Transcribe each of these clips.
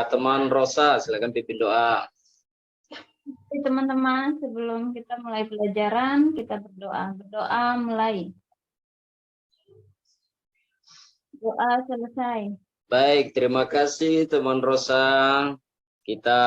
Teman Rosa, silakan pimpin doa. Teman-teman, sebelum kita mulai pelajaran, kita berdoa. Berdoa mulai. Doa selesai. Baik, terima kasih teman Rosa. Kita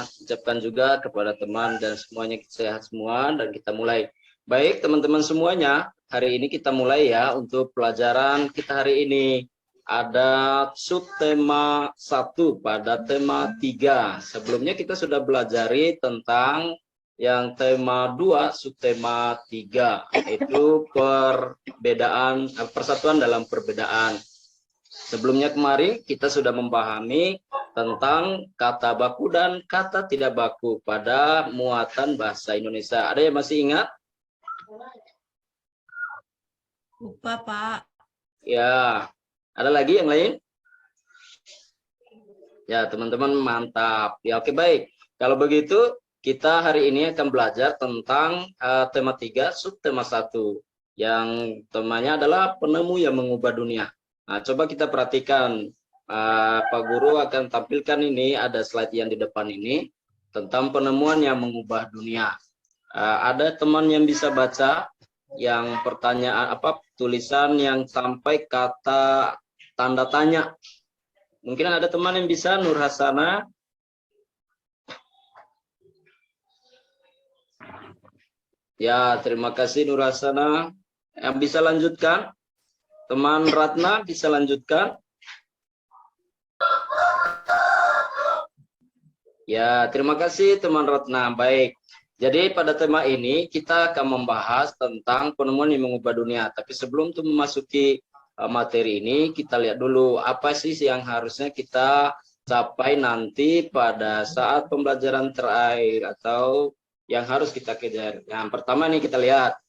ucapkan juga kepada teman dan semuanya sehat semua dan kita mulai. Baik, teman-teman semuanya, hari ini kita mulai ya untuk pelajaran kita hari ini. Ada subtema 1 pada tema 3. Sebelumnya kita sudah belajari tentang yang tema 2, subtema 3, yaitu persatuan dalam perbedaan. Sebelumnya kemarin kita sudah memahami tentang kata baku dan kata tidak baku pada muatan bahasa Indonesia. Ada yang masih ingat? Lupa, Pak. Ya, ada lagi yang lain? Ya, teman-teman mantap. Ya, oke baik. Kalau begitu, kita hari ini akan belajar tentang tema 3, subtema 1. Yang temanya adalah penemu yang mengubah dunia. Nah, coba kita perhatikan. Pak Guru akan tampilkan ini, ada slide yang di depan ini, tentang penemuan yang mengubah dunia. Ada teman yang bisa baca yang pertanyaan tulisan yang sampai kata tanda tanya. Mungkin ada teman yang bisa, Nur Hasana. Ya, terima kasih Nur Hasana. Yang bisa lanjutkan? Teman Ratna bisa lanjutkan? Ya, terima kasih teman Ratna. Baik. Jadi pada tema ini kita akan membahas tentang penemuan yang mengubah dunia. Tapi sebelum itu memasuki materi ini, kita lihat dulu apa sih yang harusnya kita capai nanti pada saat pembelajaran terakhir atau yang harus kita kejar. Yang pertama nih kita lihat,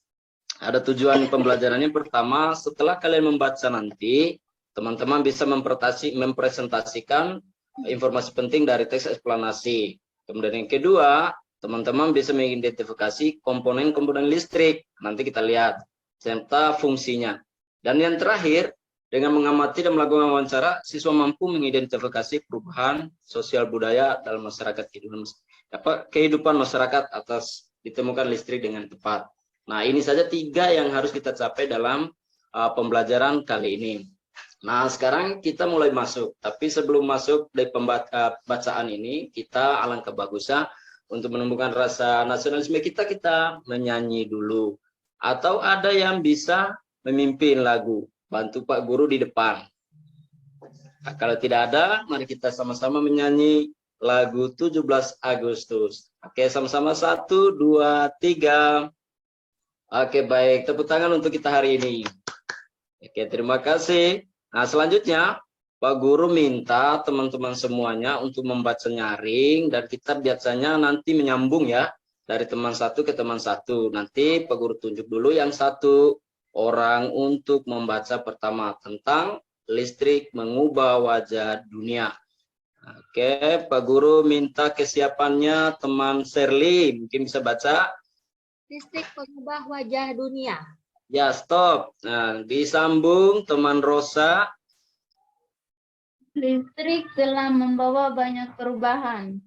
ada tujuan pembelajarannya. Pertama, setelah kalian membaca nanti, teman-teman bisa mempresentasikan informasi penting dari teks eksplanasi. Kemudian yang kedua, teman-teman bisa mengidentifikasi komponen-komponen listrik. Nanti kita lihat serta fungsinya. Dan yang terakhir, dengan mengamati dan melakukan wawancara, siswa mampu mengidentifikasi perubahan sosial budaya dalam masyarakat kehidupan masyarakat atas ditemukan listrik dengan tepat. Nah, ini saja 3 yang harus kita capai dalam pembelajaran kali ini. Nah, sekarang kita mulai masuk. Tapi sebelum masuk dari bacaan ini, kita alangkah bagusnya untuk menumbuhkan rasa nasionalisme kita menyanyi dulu. Atau ada yang bisa memimpin lagu. Bantu Pak Guru di depan. Nah, kalau tidak ada, mari kita sama-sama menyanyi lagu 17 Agustus. Oke, sama-sama 1, 2, 3. Oke, baik. Tepuk tangan untuk kita hari ini. Oke, terima kasih. Nah, selanjutnya Pak Guru minta teman-teman semuanya untuk membaca nyaring dan kita biasanya nanti menyambung ya dari teman satu ke teman satu. Nanti Pak Guru tunjuk dulu yang satu orang untuk membaca pertama tentang listrik mengubah wajah dunia. Oke, Pak Guru minta kesiapannya teman Sherly, mungkin bisa baca. Listrik mengubah wajah dunia. Ya, stop. Nah, disambung teman Rosa. Listrik telah membawa banyak perubahan.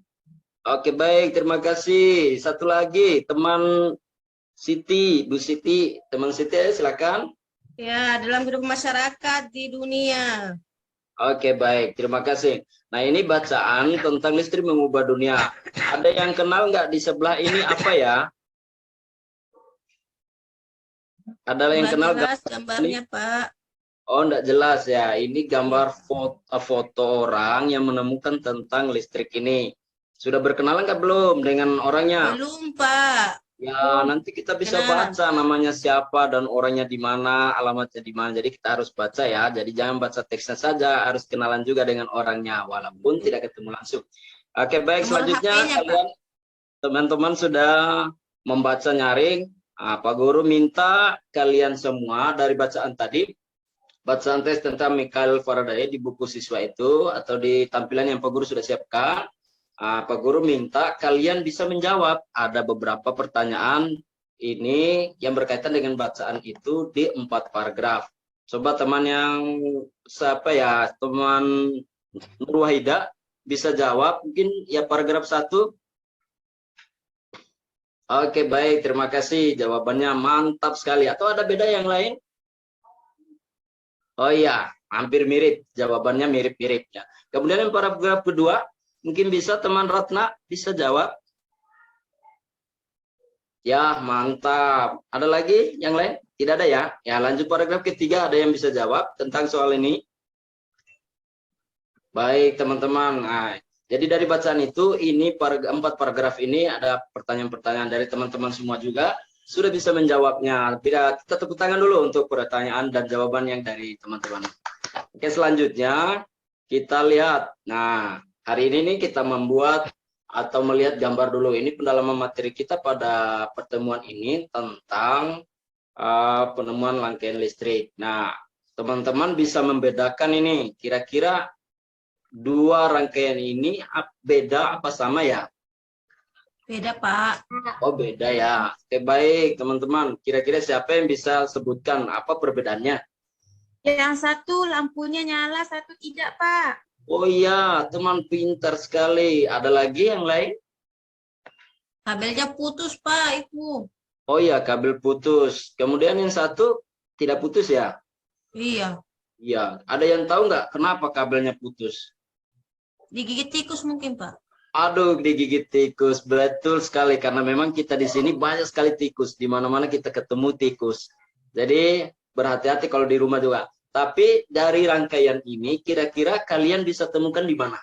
Oke, baik. Terima kasih. Satu lagi, teman Siti, Bu Siti. Teman Siti, silakan. Ya, dalam kehidupan masyarakat di dunia. Oke, baik. Terima kasih. Nah, ini bacaan tentang listrik mengubah dunia. Ada yang kenal nggak di sebelah ini apa ya? Ada yang kenal Jelas gambarnya, Pak. Oh, enggak jelas ya. Ini gambar foto orang yang menemukan tentang listrik ini. Sudah berkenalan nggak belum dengan orangnya? Belum, Pak. Ya, nanti kita bisa Kenalan. baca namanya siapa dan orangnya di mana, alamatnya di mana. Jadi kita harus baca ya. Jadi jangan baca teksnya saja, harus kenalan juga dengan orangnya walaupun tidak ketemu langsung. Oke, baik. Nomor Selanjutnya HP-nya, kalian teman-teman sudah membaca nyaring. Pak Guru minta kalian semua dari bacaan tadi, bacaan tes tentang Michael Faraday di buku siswa itu atau di tampilan yang Pak Guru sudah siapkan. Pak Guru minta kalian bisa menjawab. Ada beberapa pertanyaan ini yang berkaitan dengan bacaan itu di 4 paragraf. Coba teman yang siapa ya, teman Nur Wahida, bisa jawab? Mungkin ya paragraf 1. Oke, baik. Terima kasih. Jawabannya mantap sekali. Atau ada beda yang lain? Oh iya, hampir mirip. Jawabannya mirip-mirip ya. Kemudian yang paragraf kedua, mungkin bisa teman Ratna bisa jawab. Ya, mantap. Ada lagi yang lain? Tidak ada ya? Ya, lanjut paragraf ketiga. Ada yang bisa jawab tentang soal ini? Baik, teman-teman. Nah, jadi dari bacaan itu, ini 4 paragraf ini ada pertanyaan-pertanyaan dari teman-teman semua juga. Sudah bisa menjawabnya. Kita tepuk tangan dulu untuk pertanyaan dan jawaban yang dari teman-teman. Oke, selanjutnya kita lihat. Nah, hari ini nih kita membuat atau melihat gambar dulu. Ini pendalaman materi kita pada pertemuan ini tentang penemuan rangkaian listrik. Nah, teman-teman bisa membedakan ini. Kira-kira 2 rangkaian ini beda apa sama ya? Beda, Pak. Oh, beda ya. Oke, baik, teman-teman. Kira-kira siapa yang bisa sebutkan apa perbedaannya? Yang satu lampunya nyala, satu tidak, Pak. Oh iya, teman pintar sekali. Ada lagi yang lain? Kabelnya putus, Pak, itu. Oh iya, kabel putus. Kemudian yang satu tidak putus ya? Iya. Iya. Ada yang tahu nggak kenapa kabelnya putus? Digigit tikus mungkin, Pak. Aduh, digigit tikus. Betul sekali. Karena memang kita di sini banyak sekali tikus. Di mana-mana kita ketemu tikus. Jadi, berhati-hati kalau di rumah juga. Tapi dari rangkaian ini, kira-kira kalian bisa temukan di mana?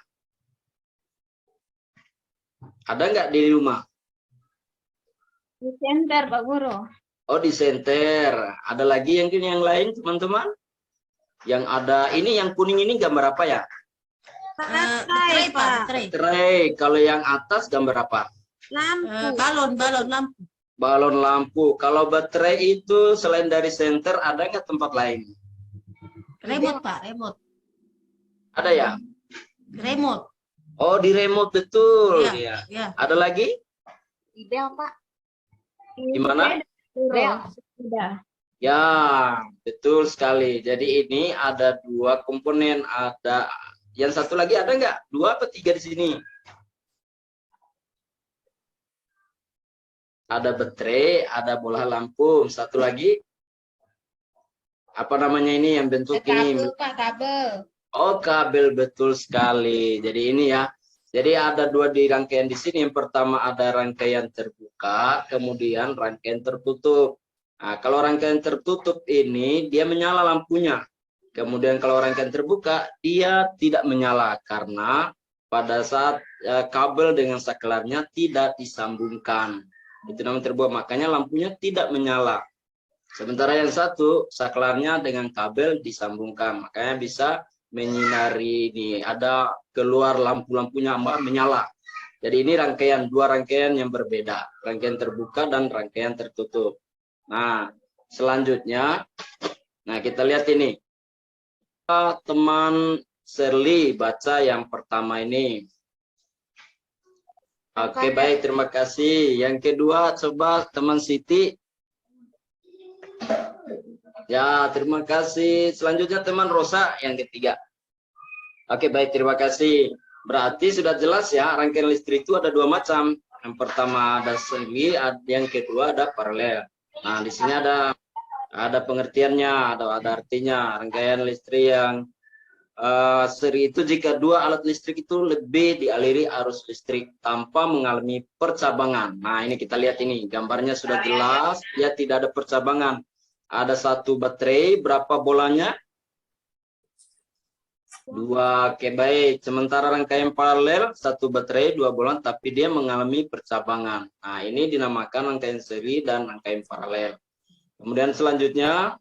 Ada nggak di rumah? Di center, Pak Guru. Oh, di senter. Ada lagi yang lain, teman-teman? Yang ada, ini yang kuning ini gambar apa ya? Baterai, Pak. Baterai. Baterai. Kalau yang atas gambar apa? Lampu. Balon lampu. Balon lampu. Kalau baterai itu selain dari senter, ada nggak tempat lain? Remote, Pak. Remote. Ada ya? Remote. Oh, di remote betul. Iya. Ya. Ya. Ada lagi? Di bel, Pak. Gimana? Bel. Sudah. Ya, betul sekali. Jadi ini ada 2 komponen. Ada yang satu lagi ada nggak? 2 apa 3 di sini? Ada baterai, ada bola lampu. Satu lagi? Apa namanya ini yang bentuk ini? Kabel, Pak. Kabel. Oh, kabel, betul sekali. Jadi ini ya. Jadi ada 2 di rangkaian di sini. Yang pertama ada rangkaian terbuka, kemudian rangkaian tertutup. Nah, kalau rangkaian tertutup ini dia menyala lampunya. Kemudian kalau rangkaian terbuka dia tidak menyala karena pada saat kabel dengan saklarnya tidak disambungkan. Itu namanya terbuka, makanya lampunya tidak menyala. Sementara yang satu saklarnya dengan kabel disambungkan, makanya bisa menyinari ini. Ada keluar lampu-lampunya menyala. Jadi ini rangkaian 2 rangkaian yang berbeda, rangkaian terbuka dan rangkaian tertutup. Nah, selanjutnya, nah kita lihat ini. Teman Shirley baca yang pertama ini. Oke, baik, terima kasih. Yang kedua, coba teman Siti. Ya, terima kasih. Selanjutnya teman Rosa yang ketiga. Oke, baik, terima kasih. Berarti sudah jelas ya, rangkaian listrik itu ada 2 macam. Yang pertama ada seri, yang kedua ada paralel. Nah, di sini ada pengertiannya, ada artinya. Rangkaian listrik yang seri itu jika 2 alat listrik itu lebih dialiri arus listrik tanpa mengalami percabangan. Nah, ini kita lihat ini, gambarnya sudah jelas, ya tidak ada percabangan. Ada 1 baterai, berapa bolanya? 2. Oke, baik. Sementara rangkaian paralel, 1 baterai, 2 bola, tapi dia mengalami percabangan. Nah, ini dinamakan rangkaian seri dan rangkaian paralel. Kemudian selanjutnya,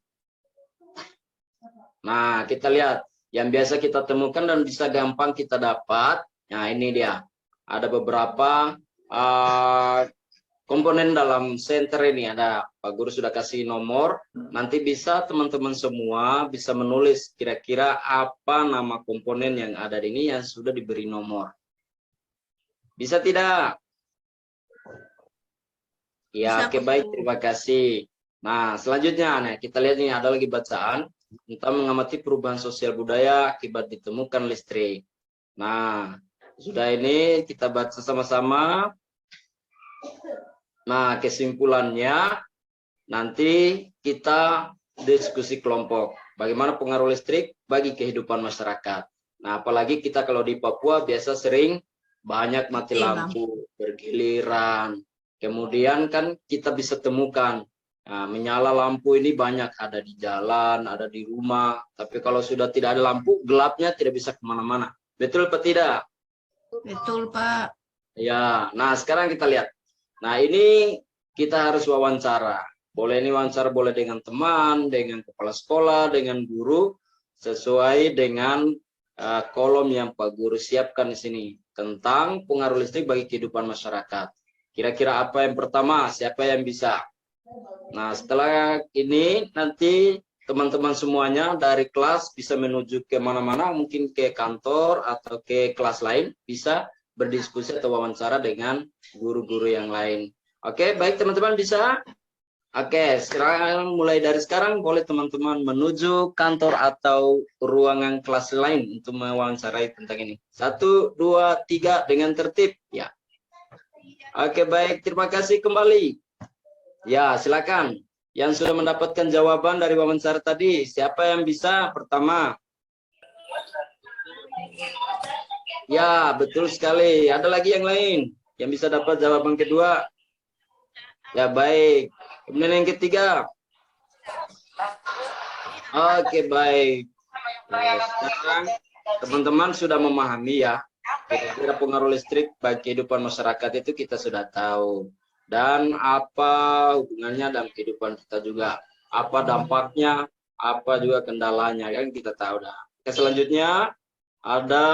nah kita lihat yang biasa kita temukan dan bisa gampang kita dapat. Nah, ini dia. Ada beberapa komponen dalam senter ini. Ada, Pak Guru sudah kasih nomor. Nanti bisa teman-teman semua bisa menulis kira-kira apa nama komponen yang ada di ini yang sudah diberi nomor. Bisa tidak? Ya, oke, baik, terima kasih. Nah, selanjutnya kita lihat ini ada lagi bacaan tentang mengamati perubahan sosial budaya akibat ditemukan listrik. Nah, Sudah ini kita baca sama-sama. Nah, kesimpulannya nanti kita diskusi kelompok. Bagaimana pengaruh listrik bagi kehidupan masyarakat. Nah, apalagi kita kalau di Papua biasa sering banyak mati lampu bergiliran. Kemudian kan kita bisa temukan menyala lampu ini banyak ada di jalan, ada di rumah. Tapi kalau sudah tidak ada lampu, gelapnya tidak bisa kemana-mana. Betul atau tidak? Betul, Pak. Ya, nah sekarang kita lihat. Nah ini kita harus wawancara. Boleh ini wawancara boleh dengan teman, dengan kepala sekolah, dengan guru, sesuai dengan kolom yang Pak Guru siapkan di sini tentang pengaruh listrik bagi kehidupan masyarakat. Kira-kira apa yang pertama? Siapa yang bisa? Nah setelah ini nanti teman-teman semuanya dari kelas bisa menuju ke mana-mana, mungkin ke kantor atau ke kelas lain, bisa berdiskusi atau wawancara dengan guru-guru yang lain. Oke, baik teman-teman bisa? Oke, sekarang mulai dari sekarang boleh teman-teman menuju kantor atau ruangan kelas lain untuk mewawancarai tentang ini. 1, 2, 3 dengan tertib. Ya. Oke, baik. Terima kasih kembali. Ya, silakan. Yang sudah mendapatkan jawaban dari wawancara tadi, siapa yang bisa pertama? Ya, betul sekali. Ada lagi yang lain yang bisa dapat jawaban kedua? Ya, baik. Kemudian yang ketiga. Oke, baik. Nah, sekarang teman-teman sudah memahami ya, kira-kira pengaruh listrik bagi kehidupan masyarakat itu kita sudah tahu. Dan apa hubungannya dalam kehidupan kita juga. Apa dampaknya, apa juga kendalanya, kan kita tahu dah. Oke, selanjutnya ada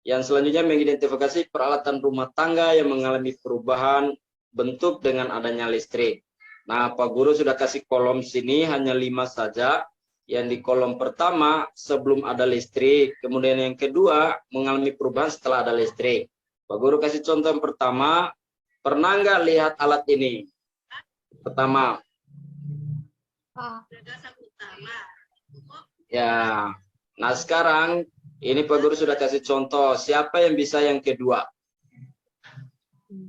yang selanjutnya mengidentifikasi peralatan rumah tangga yang mengalami perubahan bentuk dengan adanya listrik. Nah, Pak Guru sudah kasih kolom sini hanya 5 saja. Yang di kolom pertama sebelum ada listrik, kemudian yang kedua mengalami perubahan setelah ada listrik. Pak Guru kasih contoh yang pertama, pernah nggak lihat alat ini? Pertama. Ya, nah sekarang ini Pak Guru sudah kasih contoh. Siapa yang bisa yang kedua?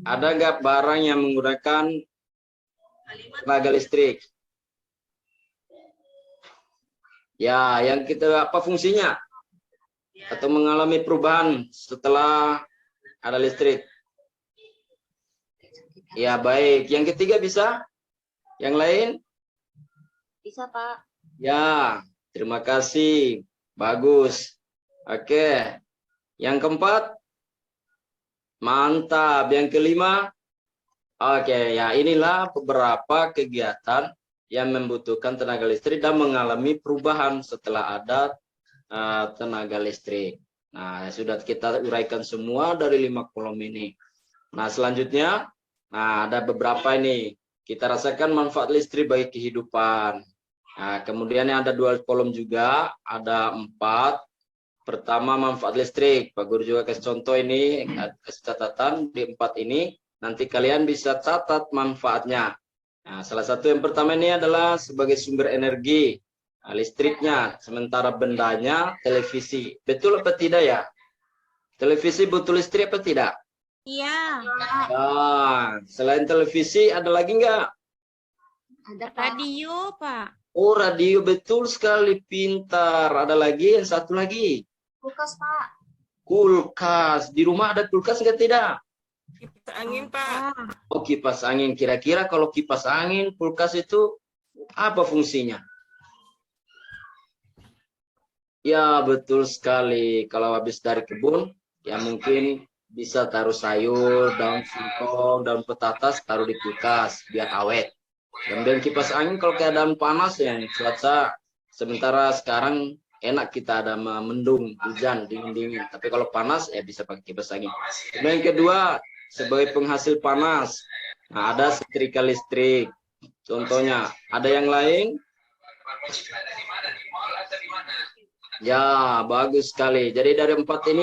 Ada nggak barang yang menggunakan tenaga listrik? Ya, yang kita apa fungsinya? Atau mengalami perubahan setelah ada listrik? Ya, baik. Yang ketiga bisa? Yang lain? Bisa, Pak. Ya, terima kasih. Bagus. Oke. Yang keempat? Mantap. Yang kelima? Oke, ya inilah beberapa kegiatan yang membutuhkan tenaga listrik dan mengalami perubahan setelah ada tenaga listrik. Nah, sudah kita uraikan semua dari 5 kolom ini. Nah, selanjutnya, nah ada beberapa ini. Kita rasakan manfaat listrik bagi kehidupan. Nah, kemudian ada 2 kolom juga, ada 4. Pertama, manfaat listrik. Pak Guru juga kasih contoh ini, kasih catatan di 4 ini. Nanti kalian bisa catat manfaatnya. Nah, salah satu yang pertama ini adalah sebagai sumber energi listriknya, sementara bendanya televisi. Betul apa tidak ya? Televisi butuh listrik apa tidak? Iya. Nah, selain televisi ada lagi nggak? Ada, Pak. Radio, Pak. Oh, radio, betul sekali, pintar. Ada lagi yang satu lagi. Kulkas, Pak. Kulkas. Di rumah ada kulkas nggak tidak? Kipas angin, Pak. Oh, kipas angin. Kira-kira kalau kipas angin, kulkas itu apa fungsinya? Ya, betul sekali. Kalau habis dari kebun, ya mungkin bisa taruh sayur, daun singkong, daun petatas, taruh di kulkas, biar awet. Kemudian kipas angin kalau keadaan panas, ya cuaca sementara sekarang enak kita ada mendung, hujan, dingin-dingin. Tapi kalau panas, ya bisa pakai kipas angin. Kemudian yang kedua, sebagai penghasil panas. Nah, ada setrika listrik. Contohnya, ada yang lain? Ya, bagus sekali. Jadi dari 4 ini